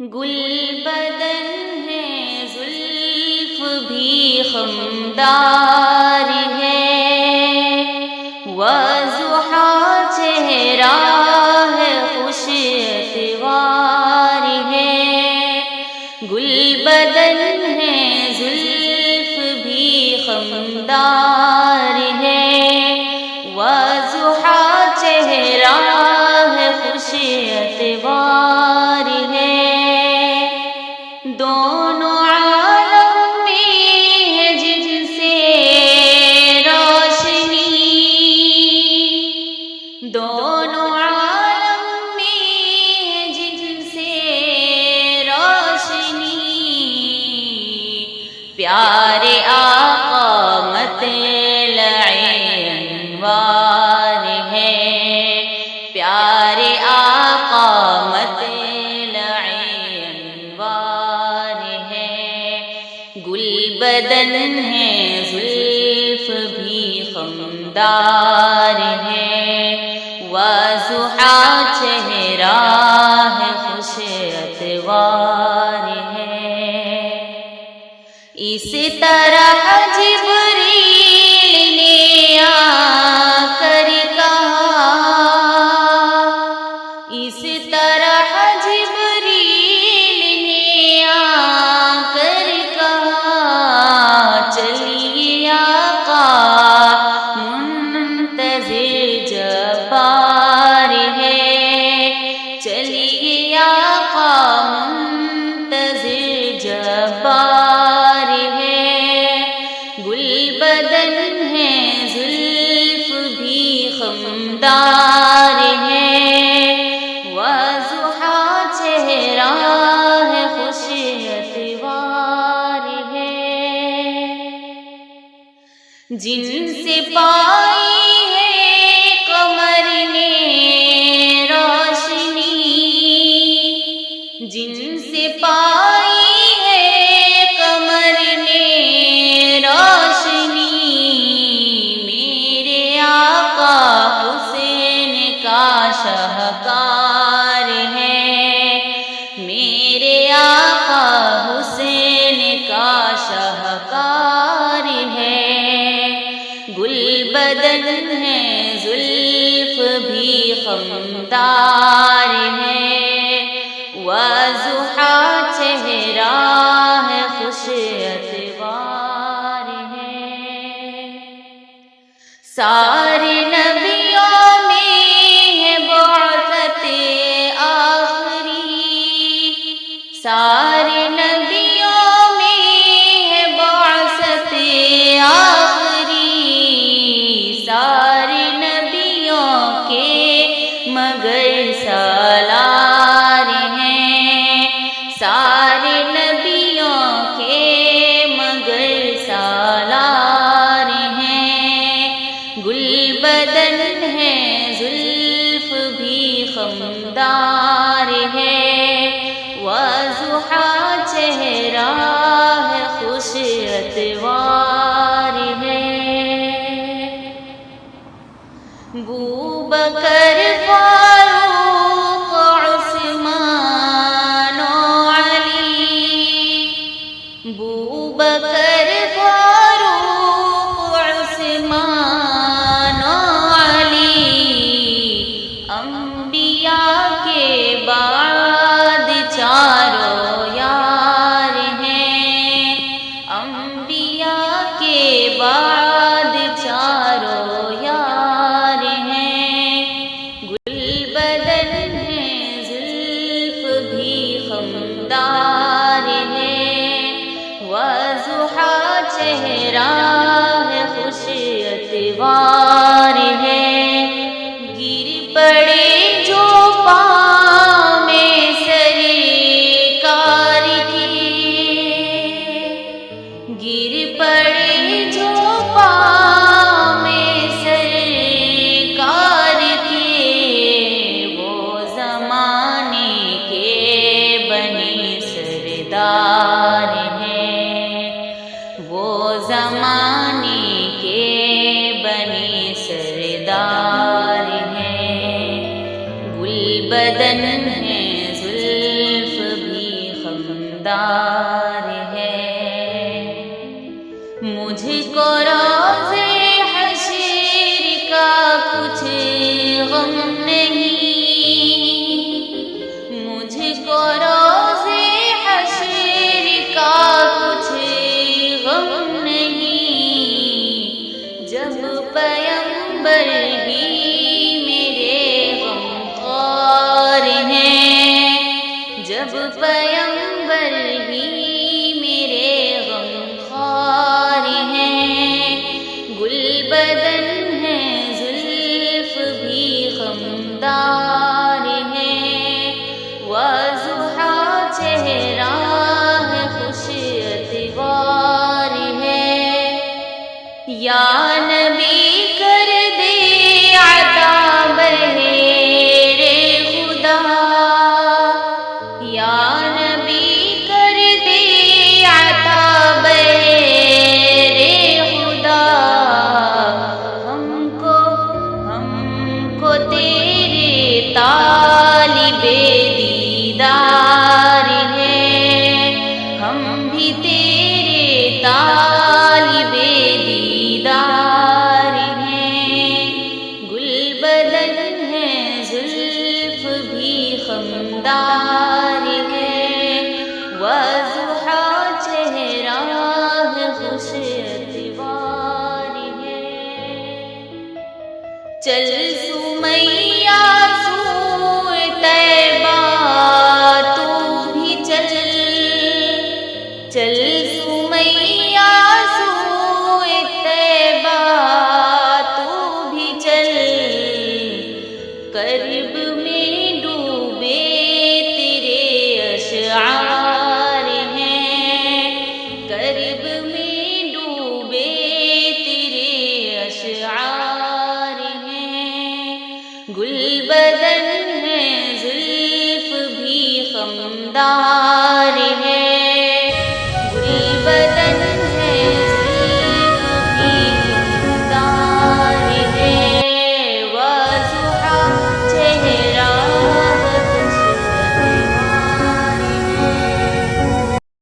گل بدن ہے زلف بھی خمدار ہے، وضحا چہرہ ہے خوش اتوار ہے۔ گل بدن ہے زلف بھی خمدار ہے، وضحا چہرہ ہے خوش اتوار ہے۔ دونوں عالم میں ہے جن سے روشنی، دونوں عالم میں ہے جن سے روشنی۔ پیارے آقا مطلع انوار ہے، پیارے آقا مطلع انوار ہے۔ گل بدن ہے زلف بھی خمدار ہے، وضحا چہرہ ہے خوش اتوار ہے۔ اس طرح جبریل نے آ کر کہا، اس طرح جبریل نے آ کر کہا، چلیے آقا منتظر جبار ہے، چلیے آقا منتظر جبار ہے۔ گل بدن ہے زلف بھی خمدار ہے، وضحا چہرہ ہے خوش اتوار ہے۔ جن سے پائی ہے قمر نے روشنی، جن سے پائی ہے قمر نے روشنی، میرے آقا حسین کا شاہکار ہے، میرے آقا حسین کا شاہکار ہے۔ گل بدن ہے زلف بھی خمدار ہے، وضحا چہرہ ہے خوش اتوار ہے۔ سارے نبیوں میں ہے بعثت آخری، سارے نبیوں میں ہے بعثت آخری، سارے نبیوں کے مگر سالار ہیں، سارے نبیوں کے مگر سالار ہیں۔ گل بدن ہے زلف بھی خمدار ہے، وضحا چہرہ ہے خوش اتوار ہے۔ بوبکر فاروق عثمان و علی، بوبکر فاروق عثمان و علی، انبیاء کے بعد چاروں یار ہیں، انبیاء کے بعد چاروں یار ہیں۔ گل بدن ہے زلف بھی خمدار ہے، وضحا چہرہ ہے خوش اتوار ہے۔ گر پڑے جو پاؤں میں سرکار کے، گر پڑے جو پاؤں میں سرکار کے، وہ زمانے کے بنی سردار ہیں، وہ زمانے کے بنی سردار ہیں۔ گل بدن ہے زلف بھی غمدار ہے، مجھ کو روزے حشر کا کچھ غم نہیں، مجھ کو روزے حشر کا کچھ غم نہیں، جب پیغمبر ہی میرے غمخوار ہیں، جب پیغمبر ہی میرے غمخوار ہیں، گل بدن ہے زلف بھی خمدار ہیں، وضحا چہرہ ہے خوش اتوار ہے، یا نبی کر دے عطا بہر خدا، یا نبی کر دے عطا بہر خدا، ہم کو تیرے طالب دیدار ہیں، ہم بھی تیرے طالب دیدار ہیں، گل بدن ہے زلف بھی خمدار ہے، وضحا چہرہ ہے خوش اتوار ہے، چل سمیہ سوئے طیبہ تو بھی چل، چل سمیہ سوئے طیبہ تو بھی چل، کرب میں ڈوبے تیرے اشعار ہیں، کرب میں ڈوبے تیرے اشعار ہیں، گل بدن ہے زلف بھی خمدار ہے،